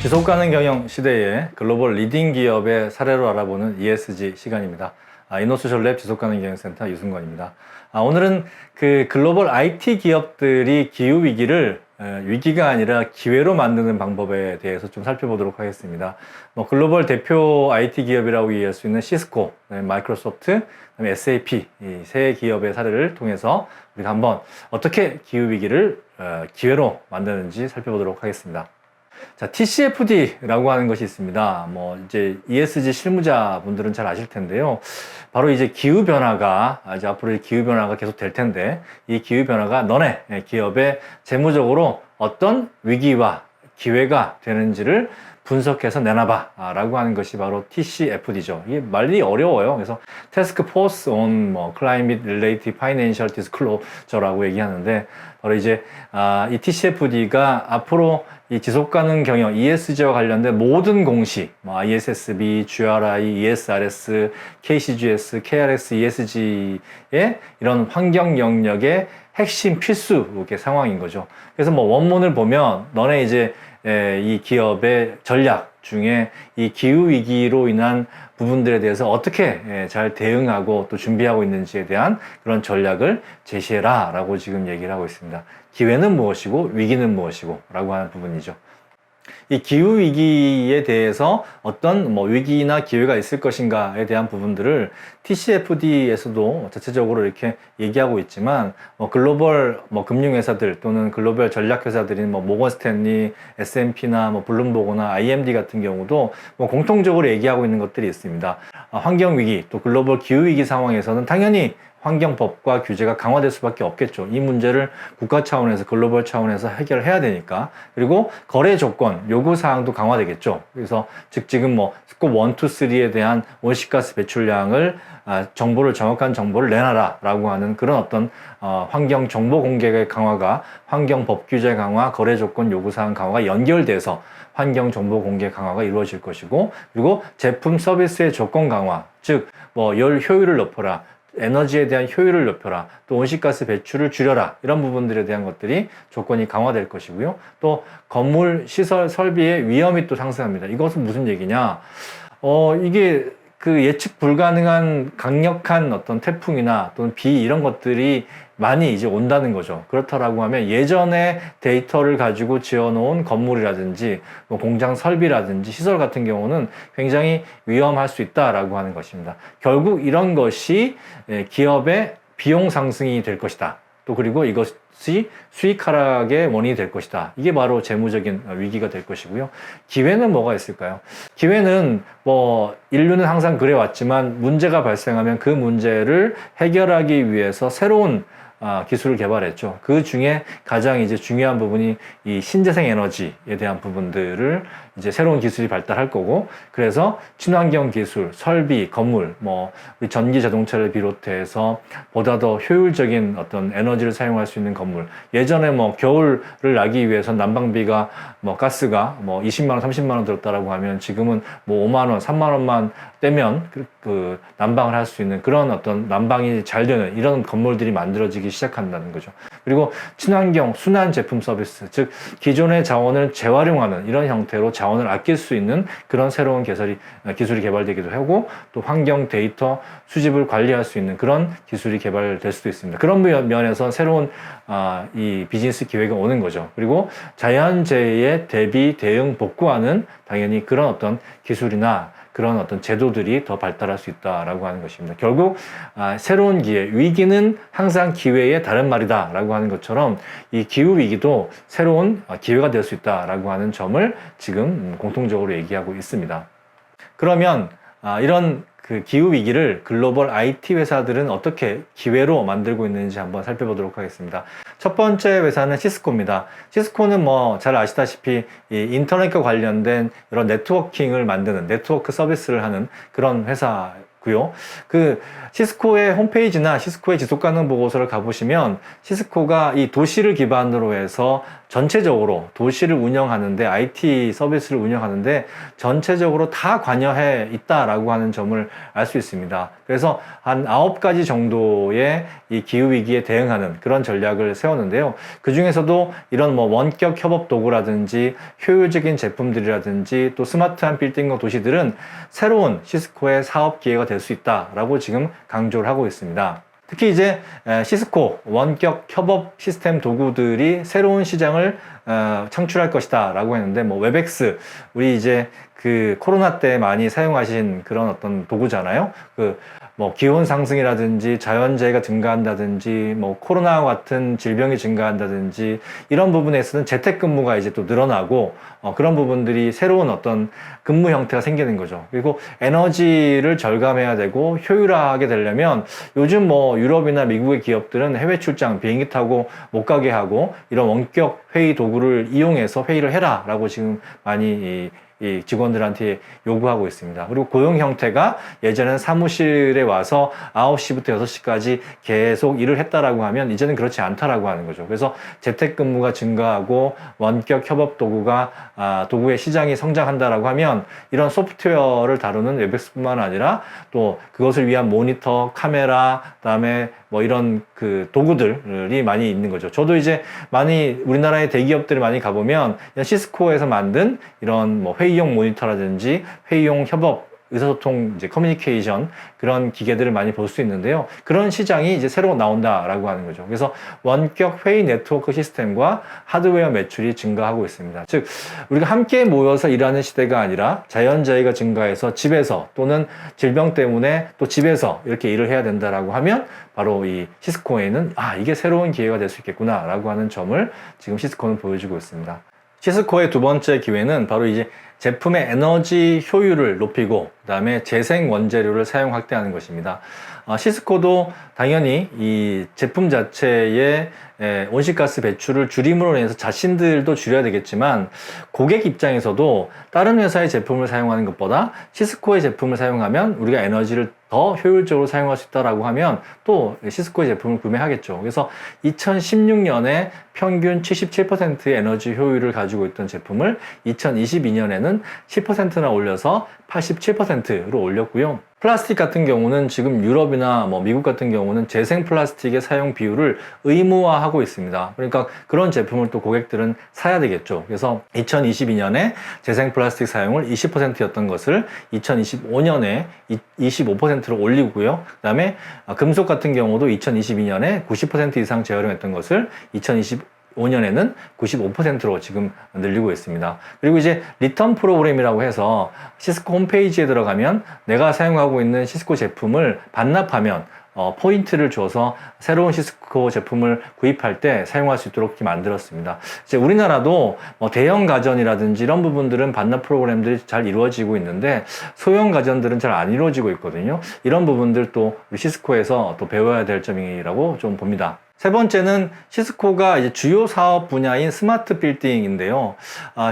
지속가능 경영 시대의 글로벌 리딩 기업의 사례로 알아보는 ESG 시간입니다. 이노소셜랩 지속가능 경영센터 유승건입니다. 오늘은 그 글로벌 IT 기업들이 기후 위기를 위기가 아니라 기회로 만드는 방법에 대해서 좀 살펴보도록 하겠습니다. 글로벌 대표 IT 기업이라고 이해할 수 있는 시스코, 마이크로소프트, SAP 이 세 기업의 사례를 통해서 우리가 한번 어떻게 기후 위기를 기회로 만드는지 살펴보도록 하겠습니다. 자, TCFD라고 하는 것이 있습니다. 이제 ESG 실무자 분들은 잘 아실 텐데요. 바로 이제 기후변화가, 이제 앞으로 기후변화가 계속 될 텐데, 이 기후변화가 너네 기업에 재무적으로 어떤 위기와 기회가 되는지를 분석해서 내놔봐 라고 하는 것이 바로 TCFD죠. 이게 말이 어려워요. 그래서 Task Force on Climate Related Financial Disclosure라고 얘기하는데, 바로 이제 이 TCFD가 앞으로 이 지속가능 경영 ESG와 관련된 모든 공시, ISSB, GRI, ESRS, KCGS, KRS, ESG의 이런 환경 영역의 핵심 필수 상황인 거죠. 그래서 원문을 보면 너네 이제 이 기업의 전략 중에 이 기후 위기로 인한 부분들에 대해서 어떻게 잘 대응하고 또 준비하고 있는지에 대한 그런 전략을 제시해라 라고 지금 얘기를 하고 있습니다. 기회는 무엇이고 위기는 무엇이고 라고 하는 부분이죠. 이 기후 위기에 대해서 어떤 위기나 기회가 있을 것인가에 대한 부분들을 TCFD에서도 자체적으로 이렇게 얘기하고 있지만 글로벌 금융회사들 또는 글로벌 전략회사들인 모건 스탠리, S&P나 블룸버그나 IMD 같은 경우도 공통적으로 얘기하고 있는 것들이 있습니다. 환경 위기 또 글로벌 기후 위기 상황에서는 당연히 환경법과 규제가 강화될 수밖에 없겠죠. 이 문제를 국가 차원에서 글로벌 차원에서 해결해야 되니까. 그리고 거래 조건, 요구 사항도 강화되겠죠. 그래서 즉 지금 스콥 1, 2, 3에 대한 온실가스 배출량을 정보를 정확한 정보를 내놔라 라고 하는 그런 어떤 환경 정보 공개의 강화가 환경법 규제 강화, 거래 조건 요구 사항 강화가 연결돼서 환경 정보 공개 강화가 이루어질 것이고, 그리고 제품 서비스의 조건 강화, 즉 열 효율을 높여라, 에너지에 대한 효율을 높여라, 또 온실가스 배출을 줄여라, 이런 부분들에 대한 것들이 조건이 강화될 것이고요. 또 건물 시설 설비의 위험이 또 상승합니다. 이것은 무슨 얘기냐? 이게 그 예측 불가능한 강력한 어떤 태풍이나 또는 비 이런 것들이 많이 이제 온다는 거죠. 그렇다라고 하면 예전에 데이터를 가지고 지어놓은 건물이라든지 공장 설비라든지 시설 같은 경우는 굉장히 위험할 수 있다라고 하는 것입니다. 결국 이런 것이 기업의 비용 상승이 될 것이다. 또 그리고 이것이 수익 하락의 원인이 될 것이다. 이게 바로 재무적인 위기가 될 것이고요. 기회는 뭐가 있을까요? 기회는 인류는 항상 그래왔지만 문제가 발생하면 그 문제를 해결하기 위해서 새로운 기술을 개발했죠. 그 중에 가장 이제 중요한 부분이 이 신재생 에너지에 대한 부분들을 이제 새로운 기술이 발달할 거고, 그래서 친환경 기술, 설비, 건물, 우리 전기 자동차를 비롯해서 보다 더 효율적인 어떤 에너지를 사용할 수 있는 건물. 예전에 겨울을 나기 위해서 난방비가 가스가 20만 원, 30만 원 들었다라고 하면 지금은 5만 원, 3만 원만 떼면 그 난방을 할 수 있는 그런 어떤 난방이 잘 되는 이런 건물들이 만들어지기 시작한다는 거죠. 그리고 친환경 순환 제품 서비스, 즉 기존의 자원을 재활용하는 이런 형태로 자원을 아낄 수 있는 그런 새로운 기술이 개발되기도 하고, 또 환경 데이터 수집을 관리할 수 있는 그런 기술이 개발될 수도 있습니다. 그런 면에서 새로운 이 비즈니스 기회가 오는 거죠. 그리고 자연재해에 대비, 대응, 복구하는 당연히 그런 어떤 기술이나 그런 어떤 제도들이 더 발달할 수 있다라고 하는 것입니다. 결국 새로운 기회, 위기는 항상 기회의 다른 말이다 라고 하는 것처럼 이 기후 위기도 새로운 기회가 될 수 있다라고 하는 점을 지금 공통적으로 얘기하고 있습니다. 그러면 이런 그 기후 위기를 글로벌 IT 회사들은 어떻게 기회로 만들고 있는지 한번 살펴보도록 하겠습니다. 첫 번째 회사는 시스코입니다. 시스코는 잘 아시다시피 이 인터넷과 관련된 이런 네트워킹을 만드는 네트워크 서비스를 하는 그런 회사고요. 그 시스코의 홈페이지나 시스코의 지속가능 보고서를 가보시면 시스코가 이 도시를 기반으로 해서 전체적으로 도시를 운영하는데 IT 서비스를 운영하는데 전체적으로 다 관여해 있다라고 하는 점을 알 수 있습니다. 그래서 한 9가지 정도의 이 기후위기에 대응하는 그런 전략을 세웠는데요. 그 중에서도 이런 뭐 원격 협업 도구라든지 효율적인 제품들이라든지 또 스마트한 빌딩과 도시들은 새로운 시스코의 사업 기회가 될 수 있다라고 지금 강조를 하고 있습니다. 특히 이제 시스코 원격 협업 시스템 도구들이 새로운 시장을 창출할 것이다 라고 했는데, 뭐 웹엑스, 우리 이제 그 코로나 때 많이 사용하신 그런 어떤 도구잖아요. 그 뭐 기온 상승이라든지 자연재해가 증가한다든지 뭐 코로나 같은 질병이 증가한다든지 이런 부분에서는 재택근무가 이제 또 늘어나고 그런 부분들이 새로운 어떤 근무 형태가 생기는 거죠. 그리고 에너지를 절감해야 되고 효율화하게 되려면 요즘 뭐 유럽이나 미국의 기업들은 해외 출장 비행기 타고 못 가게 하고 이런 원격 회의 도구를 이용해서 회의를 해라 라고 지금 많이 이 직원들한테 요구하고 있습니다. 그리고 고용 형태가 예전에는 사무실에 와서 9시부터 6시까지 계속 일을 했다라고 하면 이제는 그렇지 않다라고 하는 거죠. 그래서 재택근무가 증가하고 원격 협업 도구의 시장이 성장한다라고 하면 이런 소프트웨어를 다루는 웹엑스뿐만 아니라 또 그것을 위한 모니터, 카메라, 그다음에 뭐 이런 그 도구들이 많이 있는 거죠. 저도 이제 많이 우리나라의 대기업들을 많이 가보면 시스코에서 만든 이런 뭐 회의용 모니터라든지 회의용 협업 의사소통 이제 커뮤니케이션 그런 기계들을 많이 볼 수 있는데요. 그런 시장이 이제 새로 나온다라고 하는 거죠. 그래서 원격 회의 네트워크 시스템과 하드웨어 매출이 증가하고 있습니다. 즉 우리가 함께 모여서 일하는 시대가 아니라 자연재해가 증가해서 집에서 또는 질병 때문에 또 집에서 이렇게 일을 해야 된다라고 하면 바로 이 시스코에는 이게 새로운 기회가 될 수 있겠구나라고 하는 점을 지금 시스코는 보여주고 있습니다. 시스코의 두 번째 기회는 바로 이제 제품의 에너지 효율을 높이고 그 다음에 재생 원재료를 사용 확대하는 것입니다. 시스코도 당연히 이 제품 자체의 온실가스 배출을 줄임으로 인해서 자신들도 줄여야 되겠지만 고객 입장에서도 다른 회사의 제품을 사용하는 것보다 시스코의 제품을 사용하면 우리가 에너지를 더 효율적으로 사용할 수 있다라고 하면 또 시스코의 제품을 구매하겠죠. 그래서 2016년에 평균 77%의 에너지 효율을 가지고 있던 제품을 2022년에는 10%나 올려서 87%로 올렸고요. 플라스틱 같은 경우는 지금 유럽이나 뭐 미국 같은 경우는 재생 플라스틱의 사용 비율을 의무화하고 있습니다. 그러니까 그런 제품을 또 고객들은 사야 되겠죠. 그래서 2022년에 재생 플라스틱 사용을 20%였던 것을 2025년에 25%로 올리고요. 그 다음에 금속 같은 경우도 2022년에 90% 이상 재활용했던 것을 2025년에는 95%로 지금 늘리고 있습니다. 그리고 이제 리턴 프로그램이라고 해서 시스코 홈페이지에 들어가면 내가 사용하고 있는 시스코 제품을 반납하면 포인트를 줘서 새로운 시스코 제품을 구입할 때 사용할 수 있도록 이렇게 만들었습니다. 이제 우리나라도 뭐 대형 가전이라든지 이런 부분들은 반납 프로그램들이 잘 이루어지고 있는데 소형 가전들은 잘 안 이루어지고 있거든요. 이런 부분들 또 우리 시스코에서 또 배워야 될 점이라고 좀 봅니다. 세 번째는 시스코가 이제 주요 사업 분야인 스마트 빌딩인데요.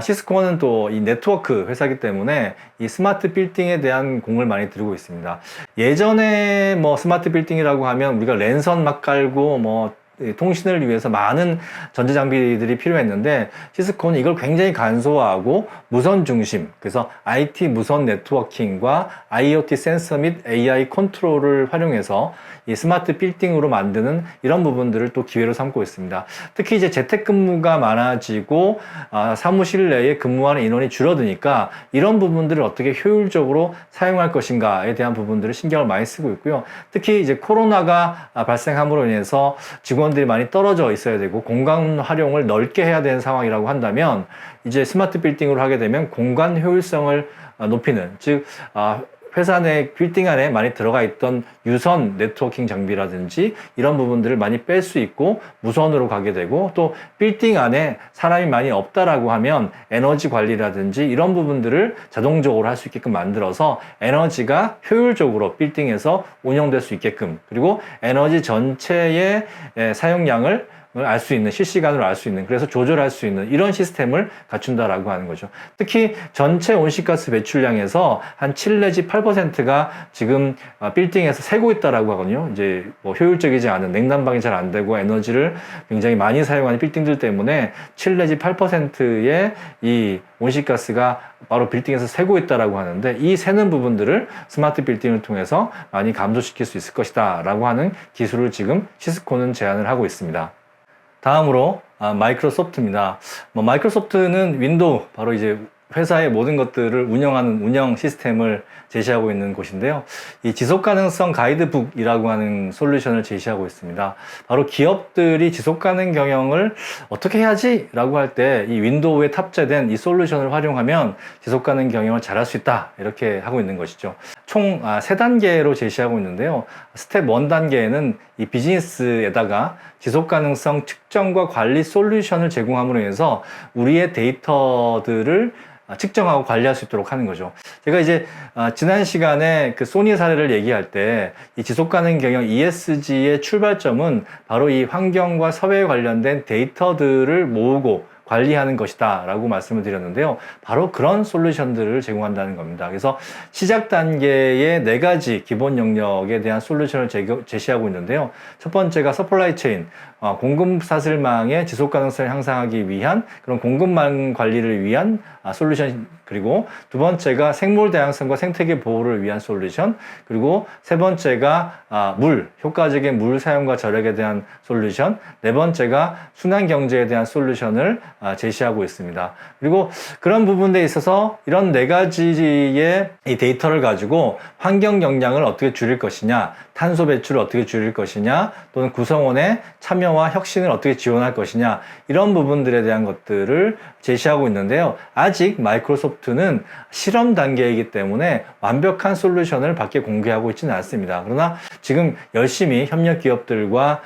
시스코는 또 이 네트워크 회사이기 때문에 이 스마트 빌딩에 대한 공을 많이 들이고 있습니다. 예전에 뭐 스마트 빌딩이라고 하면 우리가 랜선 막 깔고 뭐 통신을 위해서 많은 전자장비들이 필요했는데 시스코는 이걸 굉장히 간소화하고 무선 중심, 그래서 IT 무선 네트워킹과 IoT 센서 및 AI 컨트롤을 활용해서 이 스마트 빌딩으로 만드는 이런 부분들을 또 기회로 삼고 있습니다. 특히 이제 재택근무가 많아지고 사무실 내에 근무하는 인원이 줄어드니까 이런 부분들을 어떻게 효율적으로 사용할 것인가에 대한 부분들을 신경을 많이 쓰고 있고요. 특히 이제 코로나가 발생함으로 인해서 직원들이 많이 떨어져 있어야 되고 공간 활용을 넓게 해야 되는 상황이라고 한다면 이제 스마트 빌딩으로 하게 되면 공간 효율성을 높이는, 즉 회사 내 빌딩 안에 많이 들어가 있던 유선 네트워킹 장비라든지 이런 부분들을 많이 뺄 수 있고 무선으로 가게 되고, 또 빌딩 안에 사람이 많이 없다라고 하면 에너지 관리라든지 이런 부분들을 자동적으로 할 수 있게끔 만들어서 에너지가 효율적으로 빌딩에서 운영될 수 있게끔, 그리고 에너지 전체의 사용량을 알 수 있는, 실시간으로 알 수 있는, 그래서 조절할 수 있는 이런 시스템을 갖춘다라고 하는 거죠. 특히 전체 온실가스 배출량에서 한 7 내지 8%가 지금 빌딩에서 새고 있다라고 하거든요. 이제 뭐 효율적이지 않은, 냉난방이 잘 안 되고 에너지를 굉장히 많이 사용하는 빌딩들 때문에 7 내지 8%의 이 온실가스가 바로 빌딩에서 새고 있다라고 하는데, 이 새는 부분들을 스마트 빌딩을 통해서 많이 감소시킬 수 있을 것이다 라고 하는 기술을 지금 시스코는 제안을 하고 있습니다. 다음으로 마이크로소프트입니다. 마이크로소프트는 윈도우, 바로 이제 회사의 모든 것들을 운영하는 운영 시스템을 제시하고 있는 곳인데요. 이 지속가능성 가이드북이라고 하는 솔루션을 제시하고 있습니다. 바로 기업들이 지속가능 경영을 어떻게 해야지? 라고 할 때 이 윈도우에 탑재된 이 솔루션을 활용하면 지속가능 경영을 잘할 수 있다, 이렇게 하고 있는 것이죠. 총 3단계로 제시하고 있는데요. 스텝 1단계에는 이 비즈니스에다가 지속가능성 측정과 관리 솔루션을 제공함으로 해서 우리의 데이터들을 측정하고 관리할 수 있도록 하는 거죠. 제가 이제 지난 시간에 그 소니 사례를 얘기할 때 이 지속가능 경영 ESG의 출발점은 바로 이 환경과 사회에 관련된 데이터들을 모으고 관리하는 것이다 라고 말씀을 드렸는데요. 바로 그런 솔루션들을 제공한다는 겁니다. 그래서 시작 단계의 4가지 기본 영역에 대한 솔루션을 제시하고 있는데요. 첫 번째가 서플라이 체인, 공급 사슬망의 지속 가능성을 향상하기 위한 그런 공급망 관리를 위한 솔루션, 그리고 두 번째가 생물 다양성과 생태계 보호를 위한 솔루션, 그리고 세 번째가 효과적인 물 사용과 절약에 대한 솔루션, 네 번째가 순환 경제에 대한 솔루션을 제시하고 있습니다. 그리고 그런 부분에 있어서 이런 4가지의 이 데이터를 가지고 환경 영향을 어떻게 줄일 것이냐, 탄소 배출을 어떻게 줄일 것이냐, 또는 구성원의 참여와 혁신을 어떻게 지원할 것이냐, 이런 부분들에 대한 것들을 제시하고 있는데요. 아직 마이크로소프트는 실험 단계이기 때문에 완벽한 솔루션을 밖에 공개하고 있지는 않습니다. 그러나 지금 열심히 협력 기업들과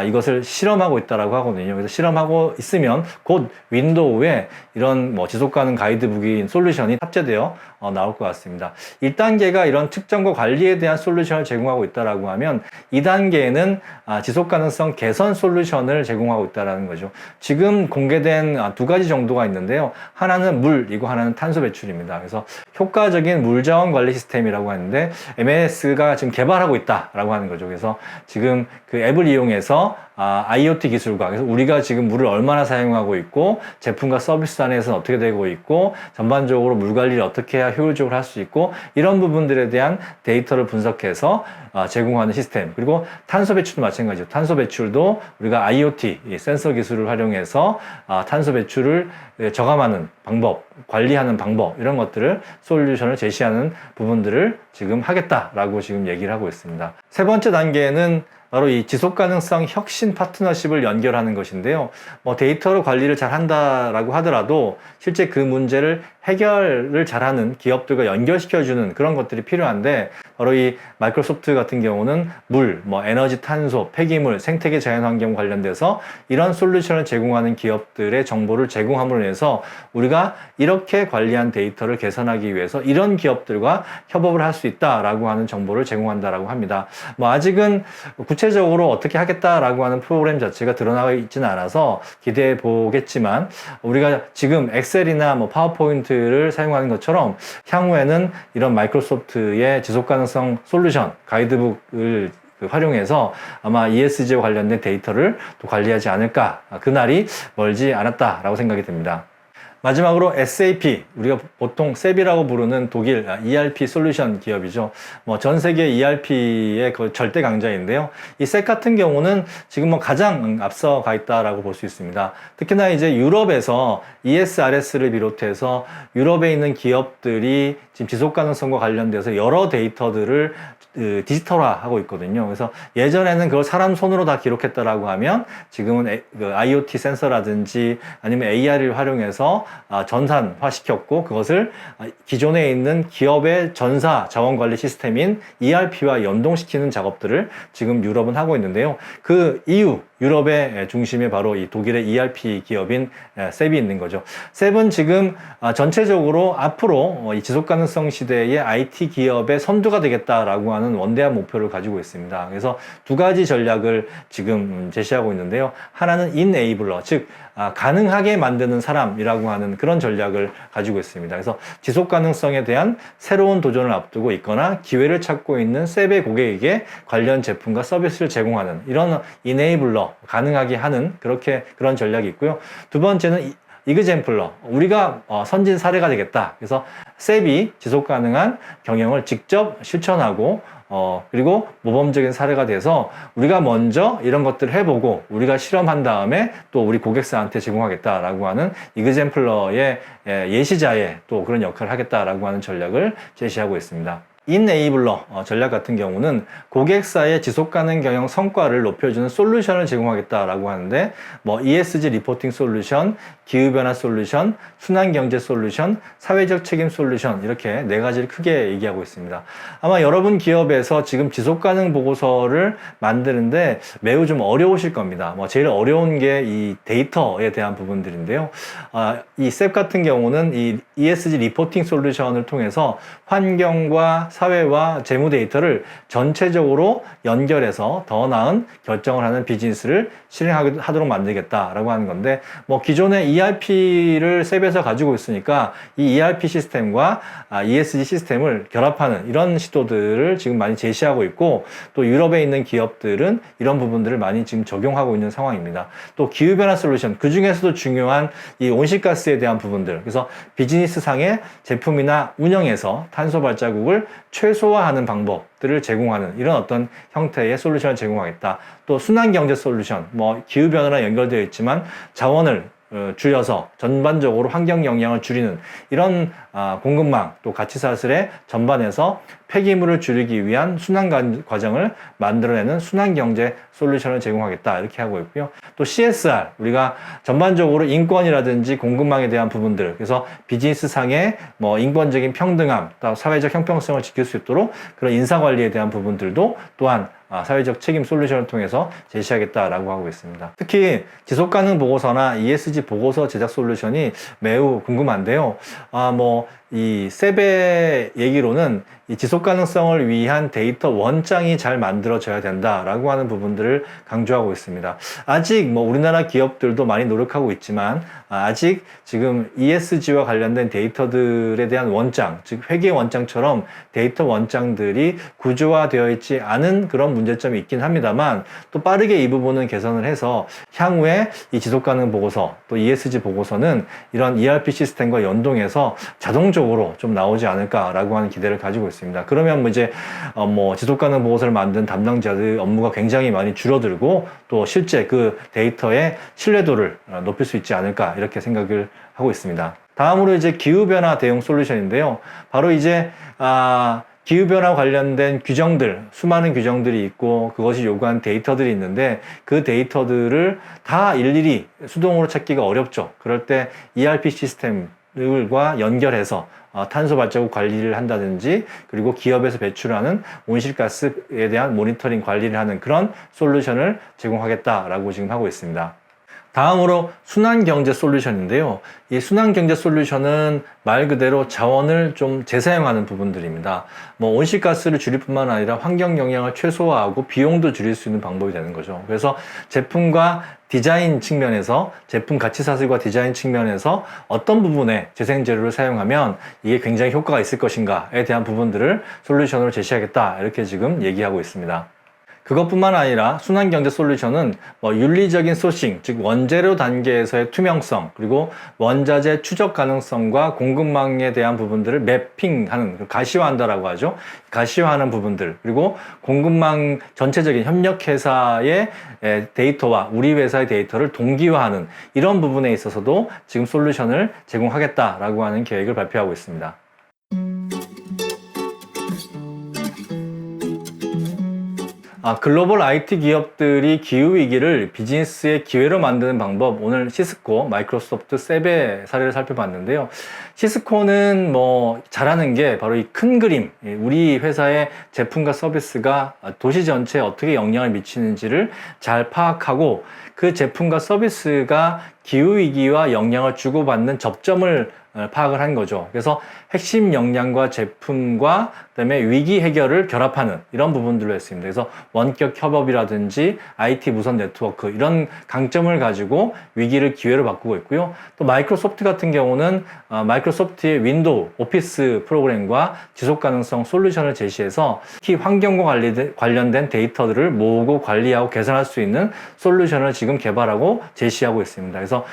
이것을 실험하고 있다고 하거든요. 그래서 실험하고 있으면 곧 윈도우에 이런 지속가능 가이드북인 솔루션이 탑재되어 나올 것 같습니다. 1단계가 이런 측정과 관리에 대한 솔루션을 제공하고 있다고 하면 2단계에는 지속가능성 개선 솔루션을 제공하고 있다는 거죠. 지금 공개된 2가지 정도가 있는데요. 하나는 물이고 하나는 탄소 배출입니다. 그래서 효과적인 물자원 관리 시스템이라고 하는데 MAS가 지금 개발하고 있다라고 하는 거죠. 그래서 지금 그 앱을 이용해서 IoT 기술과, 그래서 우리가 지금 물을 얼마나 사용하고 있고 제품과 서비스 안에서는 어떻게 되고 있고 전반적으로 물 관리를 어떻게 해야 효율적으로 할 수 있고, 이런 부분들에 대한 데이터를 분석해서 제공하는 시스템. 그리고 탄소 배출도 마찬가지죠. 탄소 배출도 우리가 IoT 센서 기술을 활용해서 탄소 배출을 저감하는 방법, 관리하는 방법, 이런 것들을 솔루션을 제시하는 부분들을 지금 하겠다라고 지금 얘기를 하고 있습니다. 세 번째 단계는 바로 이 지속가능성 혁신 파트너십을 연결하는 것인데요. 데이터로 관리를 잘 한다라고 하더라도 실제 그 문제를 해결을 잘하는 기업들과 연결시켜주는 그런 것들이 필요한데, 바로 이 마이크로소프트 같은 경우는 물, 에너지, 탄소, 폐기물, 생태계 자연환경 관련돼서 이런 솔루션을 제공하는 기업들의 정보를 제공함으로 해서 우리가 이렇게 관리한 데이터를 개선하기 위해서 이런 기업들과 협업을 할 수 있다라고 하는 정보를 제공한다라고 합니다. 아직은 구체적으로 어떻게 하겠다라고 하는 프로그램 자체가 드러나 있지는 않아서 기대해 보겠지만, 우리가 지금 엑셀이나 파워포인트를 사용하는 것처럼 향후에는 이런 마이크로소프트의 지속가능성 솔루션 가이드북을 활용해서 아마 ESG와 관련된 데이터를 또 관리하지 않을까, 그날이 멀지 않았다라고 생각이 듭니다. 마지막으로 SAP, 우리가 보통 셉이라고 부르는 독일 ERP 솔루션 기업이죠. 전 세계 ERP의 그 절대 강자인데요. 이 셉 같은 경우는 지금 가장 앞서가 있다라고 볼 수 있습니다. 특히나 이제 유럽에서 ESRS를 비롯해서 유럽에 있는 기업들이 지금 지속 가능성과 관련돼서 여러 데이터들을 디지털화하고 있거든요. 그래서 예전에는 그걸 사람 손으로 다 기록했다라고 하면 지금은 IoT 센서라든지 아니면 AR을 활용해서 전산화 시켰고, 그것을 기존에 있는 기업의 전사 자원 관리 시스템인 ERP와 연동시키는 작업들을 지금 유럽은 하고 있는데요. 그 이유, 유럽의 중심에 바로 이 독일의 ERP 기업인 셉이 있는 거죠. 셉은 지금 전체적으로 앞으로 이 지속 가능성 시대의 IT 기업의 선두가 되겠다라고 하는 원대한 목표를 가지고 있습니다. 그래서 두 가지 전략을 지금 제시하고 있는데요. 하나는 인에이블러, 즉 가능하게 만드는 사람이라고 하는 그런 전략을 가지고 있습니다. 그래서 지속 가능성에 대한 새로운 도전을 앞두고 있거나 기회를 찾고 있는 셉의 고객에게 관련 제품과 서비스를 제공하는 이런 이네이블러, 가능하게 하는 그런 전략이 있고요. 두 번째는 이그젠플러, 우리가 선진 사례가 되겠다. 그래서 셉이 지속 가능한 경영을 직접 실천하고 그리고 모범적인 사례가 돼서 우리가 먼저 이런 것들을 해보고 우리가 실험한 다음에 또 우리 고객사한테 제공하겠다라고 하는 이그젠플러의 예시자의 또 그런 역할을 하겠다라고 하는 전략을 제시하고 있습니다. 인에이블러 전략 같은 경우는 고객사의 지속가능 경영 성과를 높여주는 솔루션을 제공하겠다라고 하는데 ESG 리포팅 솔루션, 기후변화 솔루션, 순환경제 솔루션, 사회적 책임 솔루션 이렇게 네 가지를 크게 얘기하고 있습니다. 아마 여러분 기업에서 지금 지속가능 보고서를 만드는데 매우 좀 어려우실 겁니다. 제일 어려운 게 이 데이터에 대한 부분들인데요. 이 셉 같은 경우는 이 ESG 리포팅 솔루션을 통해서 환경과 사회와 재무 데이터를 전체적으로 연결해서 더 나은 결정을 하는 비즈니스를 실행하도록 만들겠다라고 하는 건데 기존의 ERP를 셉에서 가지고 있으니까 이 ERP 시스템과 ESG 시스템을 결합하는 이런 시도들을 지금 많이 제시하고 있고 또 유럽에 있는 기업들은 이런 부분들을 많이 지금 적용하고 있는 상황입니다. 또 기후변화 솔루션, 그 중에서도 중요한 이 온실가스에 대한 부분들, 그래서 비즈니스상의 제품이나 운영에서 탄소 발자국을 최소화하는 방법들을 제공하는 이런 어떤 형태의 솔루션을 제공하겠다. 또 순환경제 솔루션, 기후변화랑 연결되어 있지만 자원을 줄여서 전반적으로 환경 영향을 줄이는 이런 공급망 또 가치사슬의 전반에서 폐기물을 줄이기 위한 순환 과정을 만들어내는 순환경제 솔루션을 제공하겠다 이렇게 하고 있고요. 또 CSR, 우리가 전반적으로 인권이라든지 공급망에 대한 부분들, 그래서 비즈니스상의 인권적인 평등함, 또 사회적 형평성을 지킬 수 있도록 그런 인사관리에 대한 부분들도 또한 사회적 책임 솔루션을 통해서 제시하겠다라고 하고 있습니다. 특히 지속가능 보고서나 ESG 보고서 제작 솔루션이 매우 궁금한데요. 이 셉의 얘기로는 이 지속 가능성을 위한 데이터 원장이 잘 만들어져야 된다라고 하는 부분들을 강조하고 있습니다. 아직 우리나라 기업들도 많이 노력하고 있지만 아직 지금 ESG와 관련된 데이터들에 대한 원장, 즉 회계 원장처럼 데이터 원장들이 구조화되어 있지 않은 그런 문제점이 있긴 합니다만 또 빠르게 이 부분은 개선을 해서 향후에 이 지속 가능 보고서 또 ESG 보고서는 이런 ERP 시스템과 연동해서 자동적으로 좀 나오지 않을까라고 하는 기대를 가지고 있습니다. 그러면 이제 지속가능 보고서를 만든 담당자들 업무가 굉장히 많이 줄어들고 또 실제 그 데이터의 신뢰도를 높일 수 있지 않을까 이렇게 생각을 하고 있습니다. 다음으로 이제 기후변화 대응 솔루션인데요. 바로 이제 기후변화 관련된 규정들, 수많은 규정들이 있고 그것이 요구한 데이터들이 있는데 그 데이터들을 다 일일이 수동으로 찾기가 어렵죠. 그럴 때 ERP 시스템과 연결해서 탄소 발자국 관리를 한다든지 그리고 기업에서 배출하는 온실가스에 대한 모니터링 관리를 하는 그런 솔루션을 제공하겠다라고 지금 하고 있습니다. 다음으로 순환경제 솔루션인데요. 이 순환경제 솔루션은 말 그대로 자원을 좀 재사용하는 부분들입니다. 온실가스를 줄일 뿐만 아니라 환경 영향을 최소화하고 비용도 줄일 수 있는 방법이 되는 거죠. 그래서 제품과 디자인 측면에서 제품 가치사슬과 디자인 측면에서 어떤 부분에 재생재료를 사용하면 이게 굉장히 효과가 있을 것인가에 대한 부분들을 솔루션으로 제시하겠다 이렇게 지금 얘기하고 있습니다. 그것뿐만 아니라 순환경제 솔루션은 윤리적인 소싱, 즉 원재료 단계에서의 투명성, 그리고 원자재 추적 가능성과 공급망에 대한 부분들을 매핑하는, 가시화한다라고 하죠. 가시화하는 부분들, 그리고 공급망 전체적인 협력회사의 데이터와 우리 회사의 데이터를 동기화하는 이런 부분에 있어서도 지금 솔루션을 제공하겠다라고 하는 계획을 발표하고 있습니다. 글로벌 IT 기업들이 기후위기를 비즈니스의 기회로 만드는 방법, 오늘 시스코, 마이크로소프트, 셉의 사례를 살펴봤는데요. 시스코는 뭐 잘하는 게 바로 이 큰 그림, 우리 회사의 제품과 서비스가 도시 전체에 어떻게 영향을 미치는지를 잘 파악하고 그 제품과 서비스가 기후위기와 영향을 주고받는 접점을 파악을 한 거죠. 그래서 핵심 역량과 제품과 그다음에 위기 해결을 결합하는 이런 부분들로 했습니다. 그래서 원격 협업이라든지 IT 무선 네트워크 이런 강점을 가지고 위기를 기회로 바꾸고 있고요. 또 마이크로소프트 같은 경우는 마이크로소프트의 윈도우, 오피스 프로그램과 지속 가능성 솔루션을 제시해서 특히 환경과 관련된 데이터들을 모으고 관리하고 개선할 수 있는 솔루션을 지금 개발하고 제시하고 있습니다. 그래서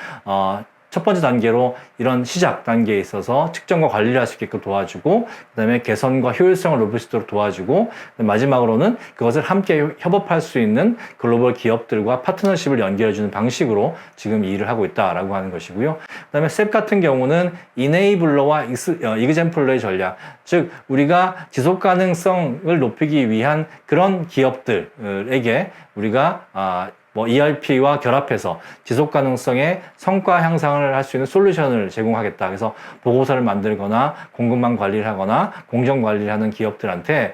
첫 번째 단계로 이런 시작 단계에 있어서 측정과 관리를 할 수 있게끔 도와주고, 그 다음에 개선과 효율성을 높일 수 있도록 도와주고, 마지막으로는 그것을 함께 협업할 수 있는 글로벌 기업들과 파트너십을 연결해주는 방식으로 지금 이 일을 하고 있다라고 하는 것이고요. 그 다음에 셉 같은 경우는 이네이블러와 이그젠플러의 전략, 즉 우리가 지속 가능성을 높이기 위한 그런 기업들에게 우리가 ERP와 결합해서 지속 가능성의 성과 향상을 할 수 있는 솔루션을 제공하겠다. 그래서 보고서를 만들거나 공급망 관리를 하거나 공정 관리를 하는 기업들한테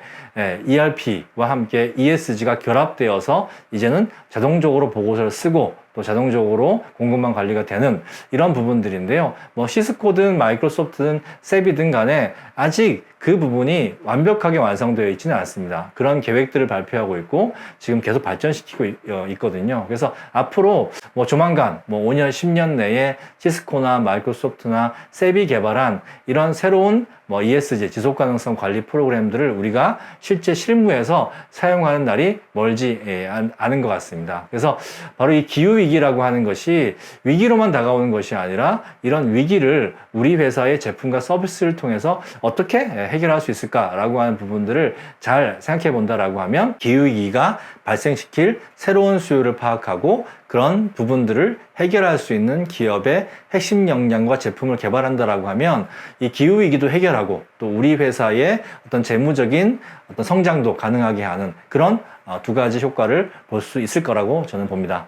ERP와 함께 ESG가 결합되어서 이제는 자동적으로 보고서를 쓰고 또 자동적으로 공급망 관리가 되는 이런 부분들인데요. 뭐 시스코든 마이크로소프트든 셉이든 간에 아직 그 부분이 완벽하게 완성되어 있지는 않습니다. 그런 계획들을 발표하고 있고 지금 계속 발전시키고 있거든요. 그래서 앞으로 뭐 조만간 뭐 5년, 10년 내에 시스코나 마이크로소프트나 셉이 개발한 이런 새로운 ESG, 지속가능성 관리 프로그램들을 우리가 실제 실무에서 사용하는 날이 멀지 않은 것 같습니다. 그래서 바로 이 기후위기라고 하는 것이 위기로만 다가오는 것이 아니라 이런 위기를 우리 회사의 제품과 서비스를 통해서 어떻게 해결할 수 있을까라고 하는 부분들을 잘 생각해 본다라고 하면 기후위기가 발생시킬 새로운 수요를 파악하고 그런 부분들을 해결할 수 있는 기업의 핵심 역량과 제품을 개발한다라고 하면 이 기후위기도 해결하고 또 우리 회사의 어떤 재무적인 어떤 성장도 가능하게 하는 그런 두 가지 효과를 볼 수 있을 거라고 저는 봅니다.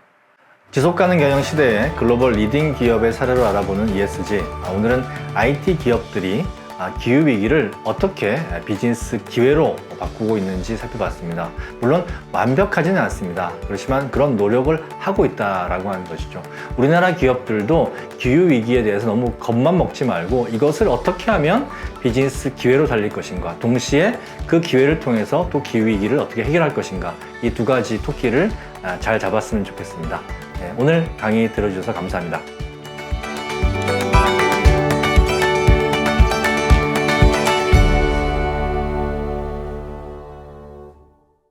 지속가능 경영 시대에 글로벌 리딩 기업의 사례로 알아보는 ESG. 오늘은 IT 기업들이 기후위기를 어떻게 비즈니스 기회로 바꾸고 있는지 살펴봤습니다. 물론 완벽하지는 않습니다. 그렇지만 그런 노력을 하고 있다라고 하는 것이죠. 우리나라 기업들도 기후위기에 대해서 너무 겁만 먹지 말고 이것을 어떻게 하면 비즈니스 기회로 달릴 것인가, 동시에 그 기회를 통해서 또 기후위기를 어떻게 해결할 것인가, 이 두 가지 토끼를 잘 잡았으면 좋겠습니다. 오늘 강의 들어주셔서 감사합니다.